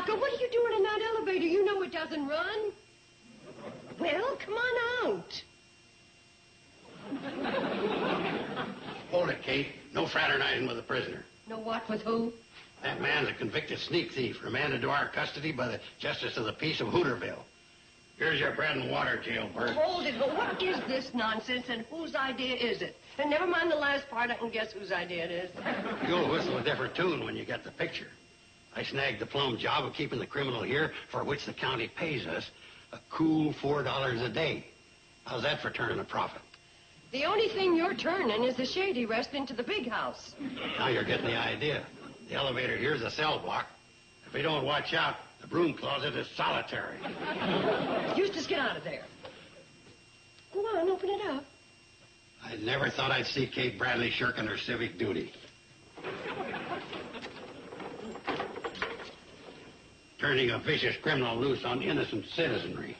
What are you doing in that elevator? You know it doesn't run. Well, come on out. Hold it, Kate. No fraternizing with a prisoner. No what with who? That man's a convicted sneak thief, remanded to our custody by the Justice of the Peace of Hooterville. Here's your bread and water, jailbird. Hold it, but what is this nonsense and whose idea is it? And never mind the last part, I can guess whose idea it is. You'll whistle a different tune when you get the picture. I snagged the plum job of keeping the criminal here, for which the county pays us a cool $4 a day. How's that for turning a profit? The only thing you're turning is the shady rest into the big house. Now you're getting the idea. The elevator here's a cell block. If we don't watch out, the broom closet is solitary. Eustace, get out of there. Go on, open it up. I never thought I'd see Kate Bradley shirking her civic duty. Turning a vicious criminal loose on innocent citizenry.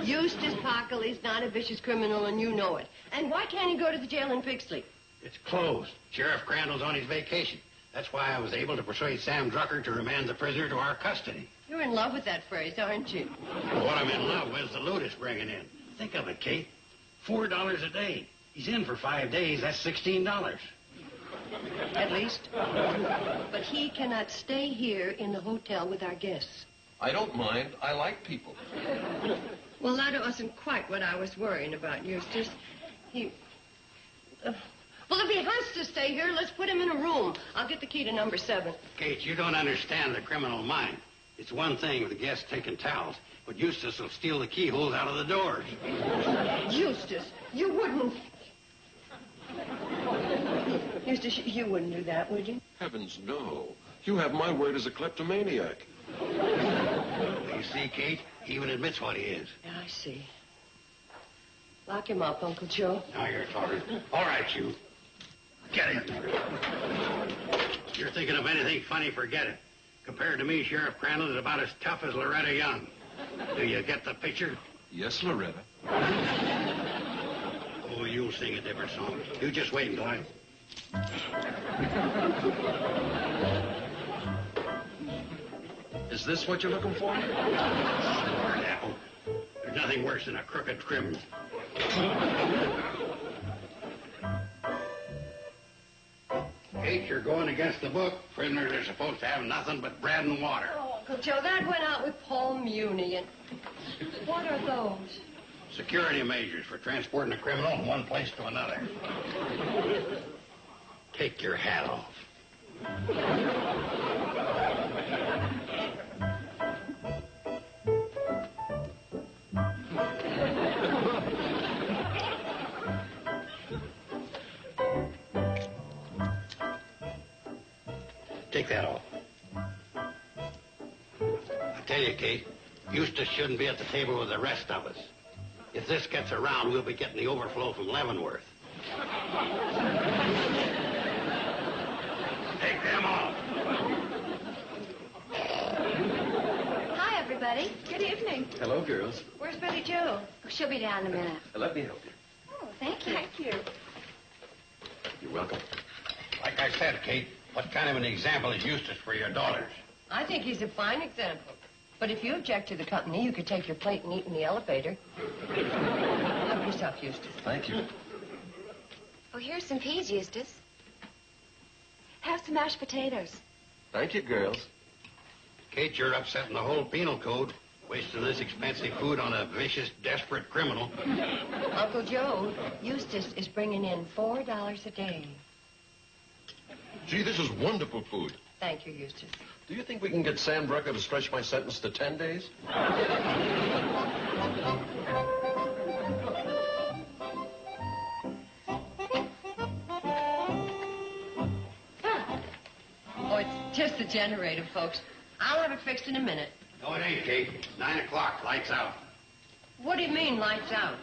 Eustace Pockley's not a vicious criminal, and you know it. And why can't he go to the jail in Pixley? It's closed. Sheriff Crandall's on his vacation. That's why I was able to persuade Sam Drucker to remand the prisoner to our custody. You're in love with that phrase, aren't you? Well, what I'm in love with is the loot it's bringing in. Think of it, Kate. $4 a day. He's in for 5 days. That's $16. At least. But he cannot stay here in the hotel with our guests. I don't mind. I like people. Well, that wasn't quite what I was worrying about, Eustace. Well, if he has to stay here, let's put him in a room. I'll get the key to number 7. Kate, you don't understand the criminal mind. It's one thing with the guests taking towels, but Eustace will steal the keyholes out of the doors. Eustace, you wouldn't... Eustace, you wouldn't do that, would you? Heavens, no. You have my word as a kleptomaniac. You see, Kate, he even admits what he is. Yeah, I see. Lock him up, Uncle Joe. Now you're talking. All right, you. Get in. If you're thinking of anything funny, forget it. Compared to me, Sheriff Crandall is about as tough as Loretta Young. Do you get the picture? Yes, Loretta. Oh, you'll sing a different song. You just wait until I'm... Is this what you're looking for? Smart apple. There's nothing worse than a crooked criminal. Kate, you're going against the book. Prisoners are supposed to have nothing but bread and water. Oh, Uncle Joe, that went out with Paul Muni. And what are those? Security measures for transporting a criminal from one place to another. Take your hat off. Take that off. I tell you, Kate, Eustace shouldn't be at the table with the rest of us. If this gets around, we'll be getting the overflow from Leavenworth. Take them off. Hi, everybody. Good evening. Hello, girls. Where's Betty Jo? Oh, she'll be down in a minute. Let me help you. Oh, thank you. Thank you. You're welcome. Like I said, Kate, what kind of an example is Eustace for your daughters? I think he's a fine example. But if you object to the company, you could take your plate and eat in the elevator. Help yourself, Eustace. Thank you. Oh, here's some peas, Eustace. Have some mashed potatoes. Thank you, girls. Kate, you're upsetting the whole penal code, wasting this expensive food on a vicious, desperate criminal. Uncle Joe, Eustace is bringing in $4 a day. Gee, this is wonderful food. Thank you, Eustace. Do you think we can get Sam Drucker to stretch my sentence to 10 days? Oh, it's just the generator, folks. I'll have it fixed in a minute. No, it ain't, Kate. 9 o'clock, lights out. What do you mean, lights out?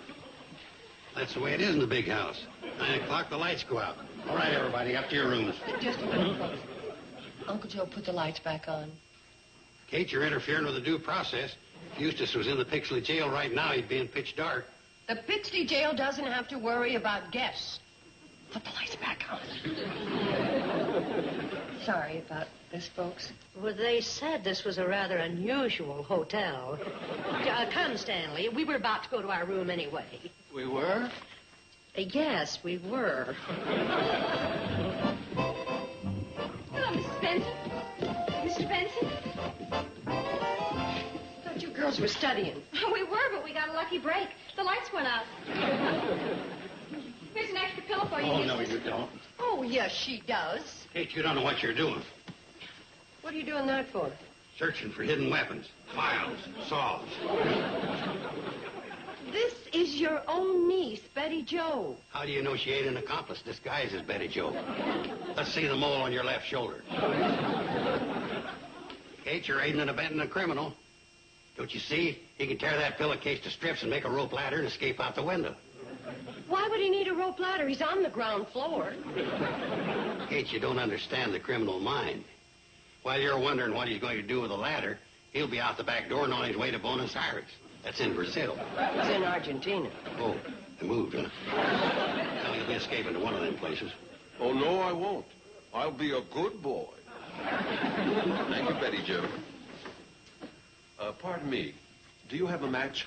That's the way it is in the big house. 9 o'clock, the lights go out. All right, everybody, up to your rooms. Just a minute, folks. Uncle Joe, put the lights back on. Kate, you're interfering with the due process. If Eustace was in the Pixley jail right now, he'd be in pitch dark. The Pixley jail doesn't have to worry about guests. Put the lights back on. Sorry about this, folks. Well, they said this was a rather unusual hotel. Come, Stanley. We were about to go to our room anyway. We were? Yes, we were. Hello, Mrs. Benson. Mr. Benson? I thought you girls were studying. We were, but we got a lucky break. The lights went out. Here's an extra pillow for you, Oh, Eustace. no, you don't. Oh, yes, she does. Kate, you don't know what you're doing. What are you doing that for? Searching for hidden weapons, files, saws. This is your own niece, Betty Jo. How do you know she ain't an accomplice disguised as Betty Jo? Let's see the mole on your left shoulder. Kate, you're aiding and abetting a criminal. Don't you see? He can tear that pillowcase to strips and make a rope ladder and escape out the window. Why would he need a rope ladder? He's on the ground floor. Kate, you don't understand the criminal mind. While you're wondering what he's going to do with the ladder, he'll be out the back door and on his way to Buenos Aires. That's in Brazil. It's in Argentina. Oh, they moved, huh? Well, you'll be escaping to one of them places. Oh, no, I won't. I'll be a good boy. Thank you, Betty Jo. Pardon me. Do you have a match?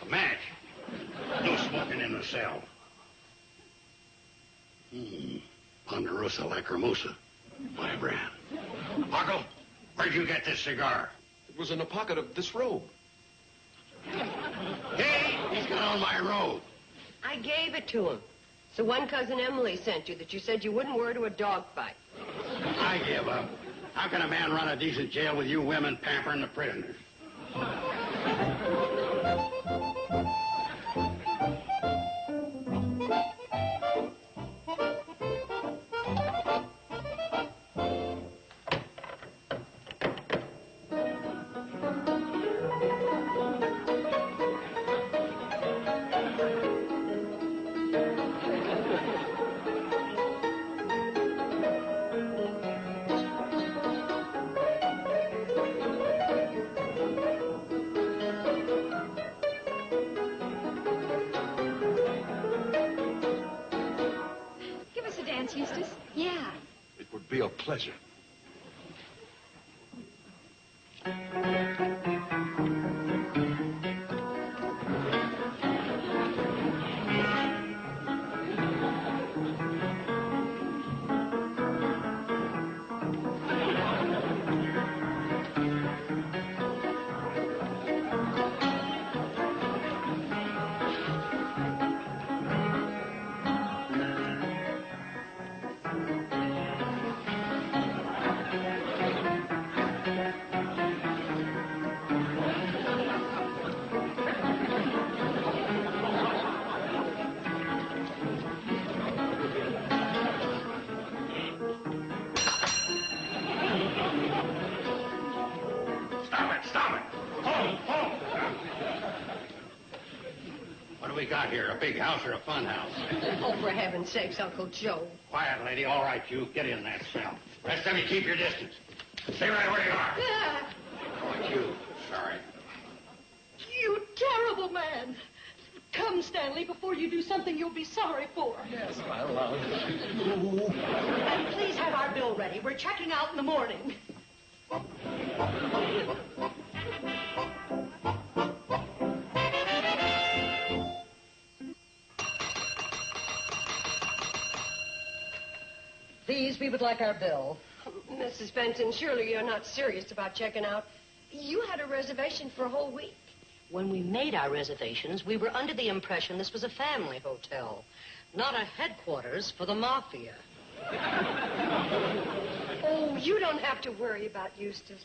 A match? No smoking in the cell. Ponderosa Lacrimosa. My brand. Marco, where'd you get this cigar? It was in the pocket of this robe. Hey, he's got on my robe. I gave it to him. It's the one Cousin Emily sent you that you said you wouldn't wear to a dog fight. I give up. How can a man run a decent jail with you women pampering the prisoners? Give us a dance, Eustace. Yeah. It would be a pleasure. Stop it! Hold! What do we got here, a big house or a fun house? Oh, for heaven's sakes, Uncle Joe. Quiet, lady. All right, you. Get in that cell. Rest of you, keep your distance. Stay right where you are. Oh, it's you. Sorry. You terrible man. Come, Stanley, before you do something you'll be sorry for. Yes, my love. And please have our bill ready. We're checking out in the morning. Please, we would like our bill. Mrs. Benson, surely you're not serious about checking out. You had a reservation for a whole week. When we made our reservations, we were under the impression this was a family hotel, not a headquarters for the mafia. Oh, you don't have to worry about Eustace.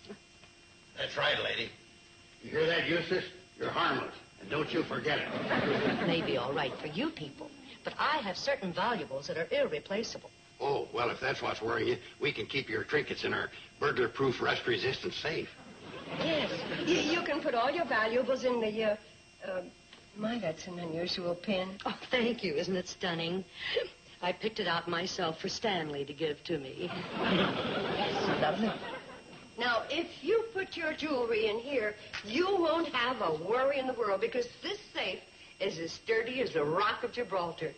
That's right, lady. You hear that, Eustace? You're harmless. And don't you forget it. It may be all right for you people, but I have certain valuables that are irreplaceable. Oh, well, if that's what's worrying you, we can keep your trinkets in our burglar-proof, rust-resistant safe. Yes. You can put all your valuables in the, my, that's an unusual pin. Oh, thank you. Isn't it stunning? I picked it out myself for Stanley to give to me. Yes, lovely. Now, if you put your jewelry in here, you won't have a worry in the world because this safe is as sturdy as the Rock of Gibraltar.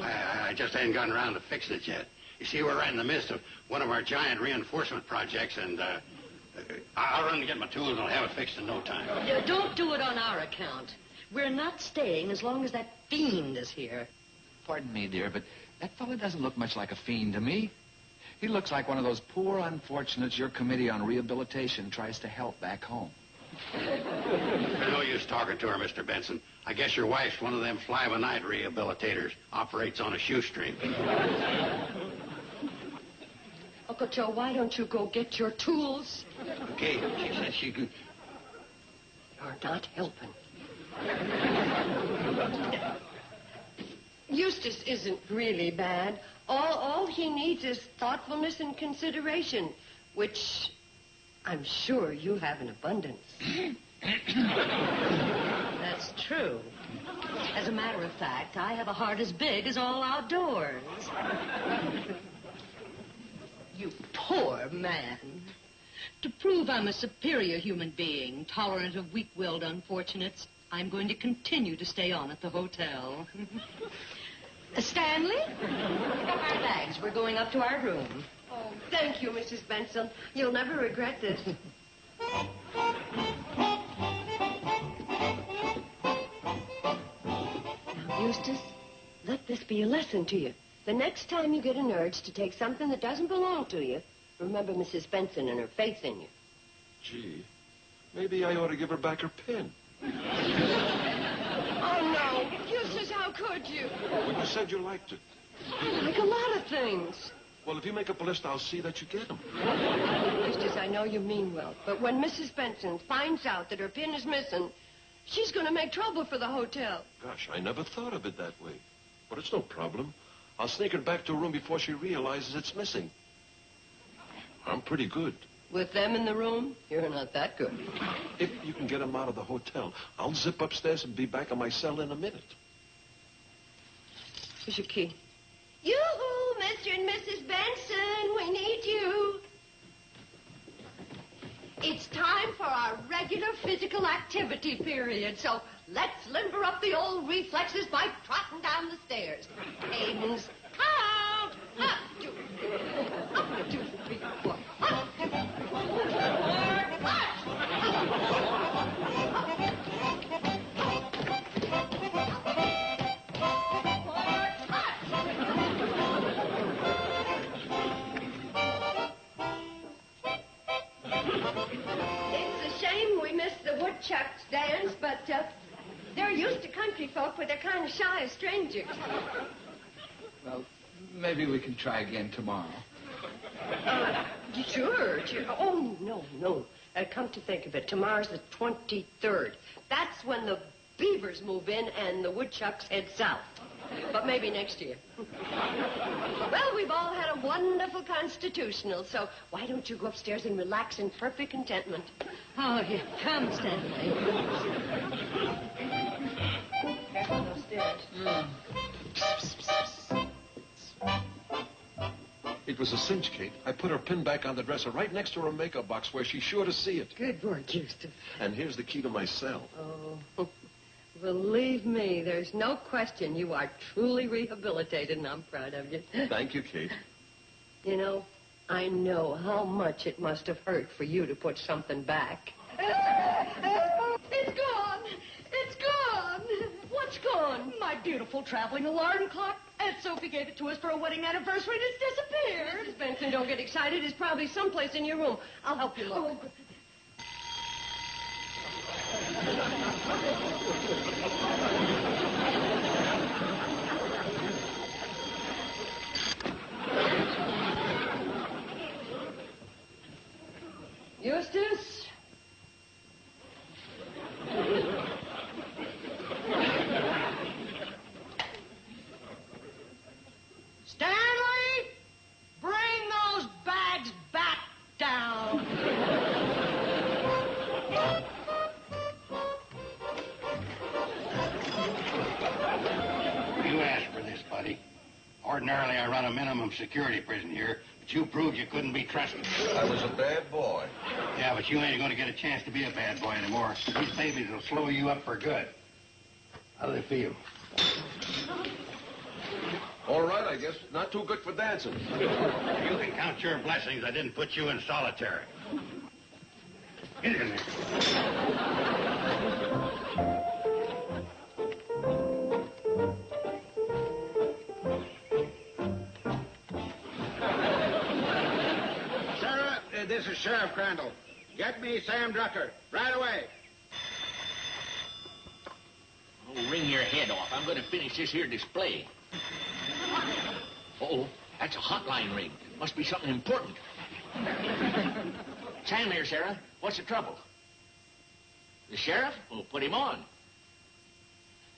I just ain't gotten around to fixing it yet. You see, we're right in the midst of one of our giant reinforcement projects, and I'll run to get my tools and I'll have it fixed in no time. Don't do it on our account. We're not staying as long as that fiend is here. Pardon me, dear, but that fellow doesn't look much like a fiend to me. He looks like one of those poor unfortunates your committee on rehabilitation tries to help back home. There's no use talking to her, Mr. Benson. I guess your wife's one of them fly-by-night rehabilitators. Operates on a shoestring. Uncle Joe, why don't you go get your tools? Okay, she said she could... You're not helping. Eustace isn't really bad. All he needs is thoughtfulness and consideration, which I'm sure you have in abundance. That's true. As a matter of fact, I have a heart as big as all outdoors. You poor man. To prove I'm a superior human being, tolerant of weak-willed unfortunates, I'm going to continue to stay on at the hotel. Stanley? Pick up our bags. We're going up to our room. Oh, thank you, Mrs. Benson. You'll never regret this. Now, Eustace, let this be a lesson to you. The next time you get an urge to take something that doesn't belong to you, remember Mrs. Benson and her faith in you. Gee, maybe I ought to give her back her pin. Oh, no. Eustace, how could you? Well, you said you liked it. I like a lot of things. Well, if you make up a list, I'll see that you get them. Eustace, I know you mean well, but when Mrs. Benson finds out that her pin is missing, she's going to make trouble for the hotel. Gosh, I never thought of it that way. But it's no problem. I'll sneak her back to her room before she realizes it's missing. I'm pretty good. With them in the room, you're not that good. If you can get them out of the hotel, I'll zip upstairs and be back in my cell in a minute. Here's your key. Yoo-hoo, Mr. and Mrs. Benson, we need you. It's time for our regular physical activity period, so let's limber up the old reflexes by trotting down the stairs. Cadence, count. Up, 2, 3, 4. Up, 2, 3, 4, 5. It's a shame we missed the woodchucks dance, but they're used to country folk, but they're kind of shy of strangers. Well, maybe we can try again tomorrow. Sure. Oh, no. Come to think of it, tomorrow's the 23rd. That's when the beavers move in and the woodchucks head south. But maybe next year. Well, we've all had a wonderful constitutional, so why don't you go upstairs and relax in perfect contentment? Oh, here. Come, Stanley. Careful on those stairs. It was a cinch, Kate. I put her pin back on the dresser right next to her makeup box where she's sure to see it. Good work, Eustace. And here's the key to my cell. Oh, believe me, there's no question you are truly rehabilitated, and I'm proud of you. Thank you, Kate. You know, I know how much it must have hurt for you to put something back. It's gone. It's gone. What's gone? My beautiful traveling alarm clock. Aunt Sophie gave it to us for a wedding anniversary, and it's disappeared. Mrs. Benson, don't get excited. It's probably someplace in your room. I'll help you look. Eustace? Stanley, bring those bags back down. You asked for this. Ordinarily, I run a minimum security prison here, but you proved you couldn't be trusted. I was a bad boy. Yeah, but you ain't going to get a chance to be a bad boy anymore. These babies will slow you up for good. How do they feel? All right, I guess. Not too good for dancing. You can count your blessings I didn't put you in solitary. Get in there. Sarah, this is Sheriff Crandall. Get me Sam Drucker, right away. Oh, wring your head off. I'm going to finish this here display. Uh-oh, that's a hotline ring. Must be something important. Sam here, Sarah. What's the trouble? The sheriff? Well, put him on.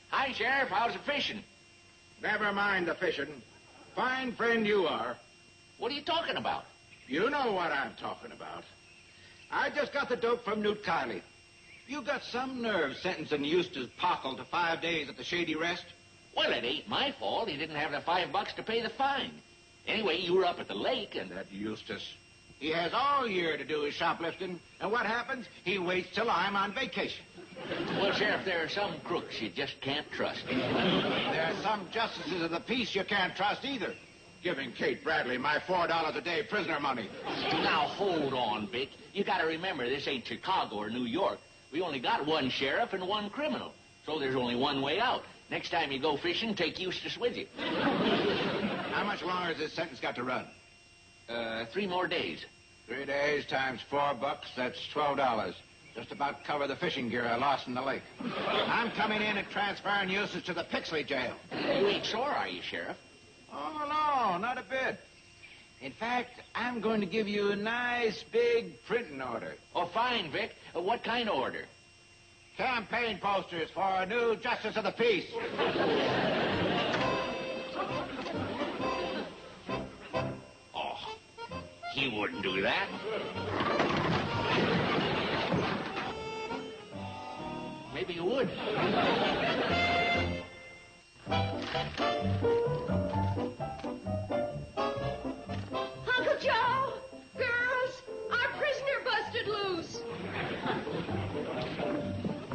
Hi, Sheriff. How's the fishing? Never mind the fishing. Fine friend you are. What are you talking about? You know what I'm talking about. I just got the dope from Newt Kiley. You got some nerve sentencing Eustace Pockle to 5 days at the Shady Rest? Well, it ain't my fault. He didn't have the $5 to pay the fine. Anyway, you were up at the lake and... That Eustace. He has all year to do his shoplifting, and what happens? He waits till I'm on vacation. Well, Sheriff, there are some crooks you just can't trust. There are some justices of the peace you can't trust either. Giving Kate Bradley my $4 a day prisoner money. Now, hold on, Vic. You gotta remember, this ain't Chicago or New York. We only got one sheriff and one criminal. So there's only one way out. Next time you go fishing, take Eustace with you. How much longer has this sentence got to run? 3 more days. 3 days times $4, that's $12. Just about cover the fishing gear I lost in the lake. I'm coming in and transferring Eustace to the Pixley jail. You ain't sore, are you, Sheriff? Oh, no, not a bit. In fact, I'm going to give you a nice big printing order. Oh, fine, Vic. What kind of order? Campaign posters for a new Justice of the Peace. Oh, he wouldn't do that. Maybe he would. Uncle Joe! Girls! Our prisoner busted loose!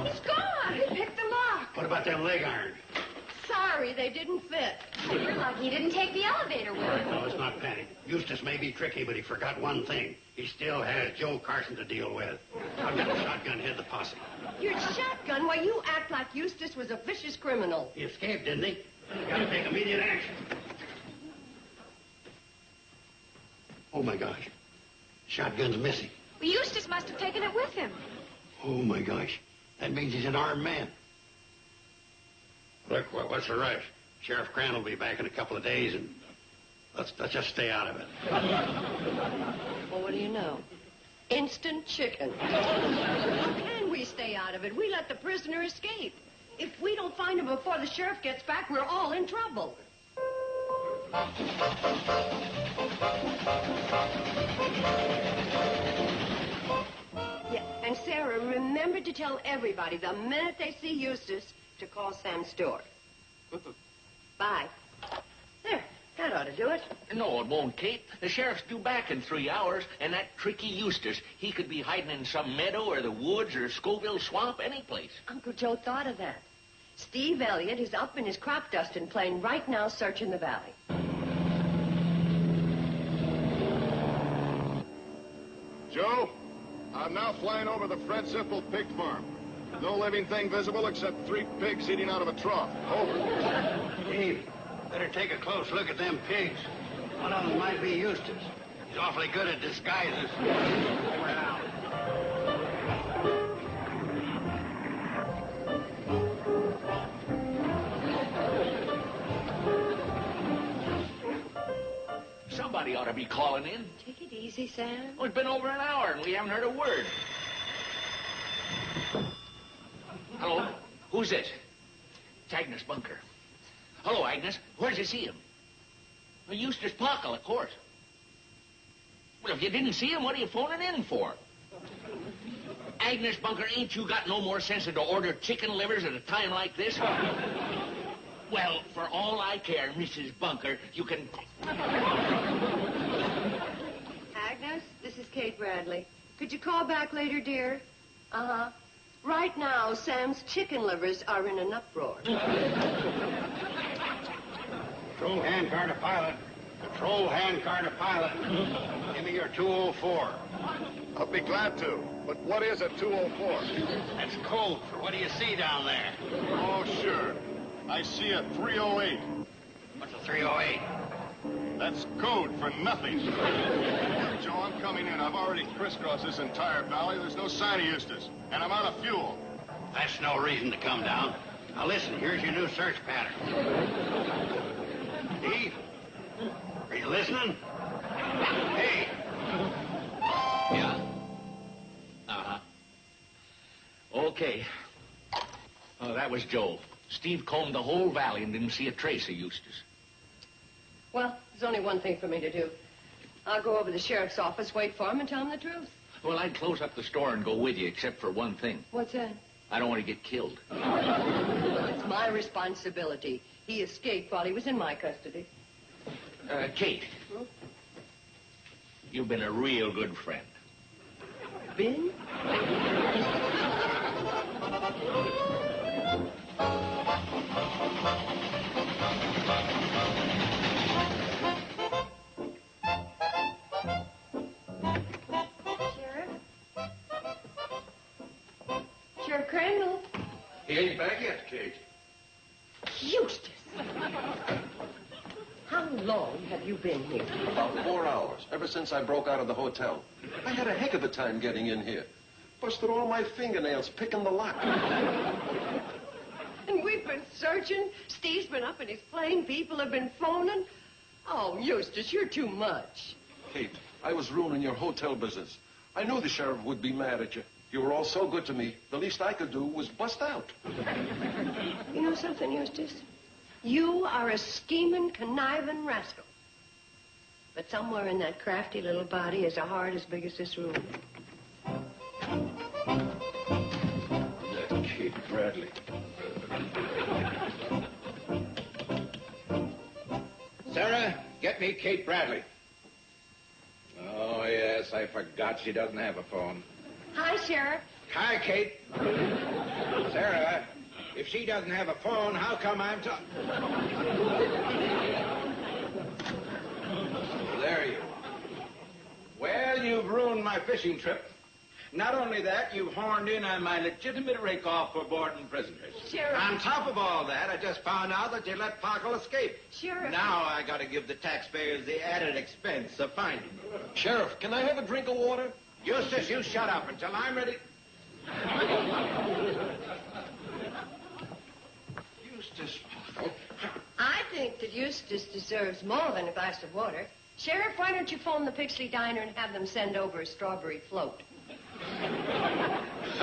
He's gone! He picked the lock! What about them leg irons? Sorry, they didn't fit. You're lucky he didn't take the elevator with him. No, let's not panic. Eustace may be tricky, but he forgot one thing. He still has Joe Carson to deal with. I've got a shotgun head the posse. Your shotgun? Why, you act like Eustace was a vicious criminal. He escaped, didn't he? Gotta take immediate action. Oh, my gosh. Shotgun's missing. Well, Eustace must have taken it with him. Oh, my gosh. That means he's an armed man. Look, what's the rush? Sheriff Crandall will be back in a couple of days, and let's just stay out of it. Well, what do you know? Instant chicken. How can we stay out of it? We let the prisoner escape. If we don't find him before the sheriff gets back, we're all in trouble. Yeah, and Sarah, remember to tell everybody the minute they see Eustace to call Sam Stewart. Bye. There, that ought to do it. No, it won't, Kate. The sheriff's due back in 3 hours, and that tricky Eustace, he could be hiding in some meadow or the woods or Scoville Swamp, any place. Uncle Joe thought of that. Steve Elliott is up in his crop dusting plane right now searching the valley. Joe, I'm now flying over the Fred Simple pig farm. No living thing visible except 3 pigs eating out of a trough. Over. Steve, better take a close look at them pigs. One of them might be Eustace. He's awfully good at disguises. Over and out. Somebody ought to be calling in. Take it easy, Sam. Well, it's been over an hour, and we haven't heard a word. Hello? Who's this? It's Agnes Bunker. Hello, Agnes. Where'd you see him? Well, Eustace Pockle, of course. Well, if you didn't see him, what are you phoning in for? Agnes Bunker, ain't you got no more sense than to order chicken livers at a time like this? Well, for all I care, Mrs. Bunker, you can... Agnes, this is Kate Bradley. Could you call back later, dear? Uh-huh. Right now, Sam's chicken livers are in an uproar. Control handcar to pilot. Control handcar to pilot. Give me your 204. I'll be glad to. But what is a 204? That's code for what do you see down there? Oh, sure. I see a 308. What's a 308? That's code for nothing. Joe, I'm coming in. I've already crisscrossed this entire valley. There's no sign of Eustace. And I'm out of fuel. That's no reason to come down. Now listen, here's your new search pattern. Steve? Are you listening? Hey! Yeah? Uh-huh. Okay. Oh, that was Joe. Steve combed the whole valley and didn't see a trace of Eustace. Well, there's only one thing for me to do. I'll go over to the sheriff's office, wait for him, and tell him the truth. Well, I'd close up the store and go with you, except for one thing. What's that? I don't want to get killed. It's my responsibility. He escaped while he was in my custody. Kate. Hmm? You've been a real good friend. Been? Sheriff Crandall. He ain't back yet, Kate. Eustace! How long have you been here? About 4 hours, ever since I broke out of the hotel. I had a heck of a time getting in here. Busted all my fingernails picking the lock. And we've been searching. Steve's been up in his plane. People have been phoning. Oh, Eustace, you're too much. Kate, I was ruining your hotel business. I knew the sheriff would be mad at you. You were all so good to me. The least I could do was bust out. You know something, Eustace? You are a scheming, conniving rascal. But somewhere in that crafty little body is a heart as big as this room. That Kate Bradley. Sarah, get me Kate Bradley. Oh, yes, I forgot she doesn't have a phone. Hi, Sheriff. Hi, Kate. Sarah, if she doesn't have a phone, how come I'm talking? There you are. Well, you've ruined my fishing trip. Not only that, you've horned in on my legitimate rake-off for boarding prisoners. Sheriff. On top of all that, I just found out that you let Pockle escape. Sheriff. Now I gotta give the taxpayers the added expense of finding him. Sheriff, can I have a drink of water? Eustace, you shut up until I'm ready. Eustace. I think that Eustace deserves more than a glass of water. Sheriff, why don't you phone the Pixley Diner and have them send over a strawberry float?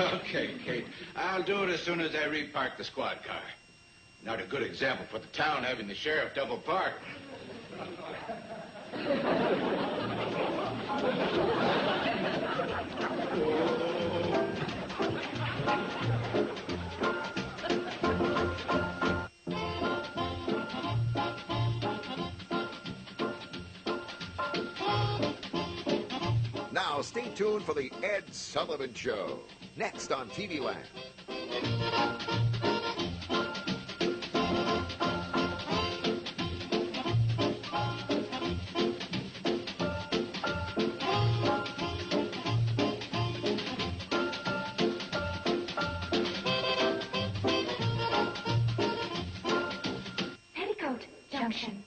Okay, Kate. I'll do it as soon as I repark the squad car. Not a good example for the town having the sheriff double park. Now, stay tuned for the Ed Sullivan Show, next on TV Land. Petticoat Junction.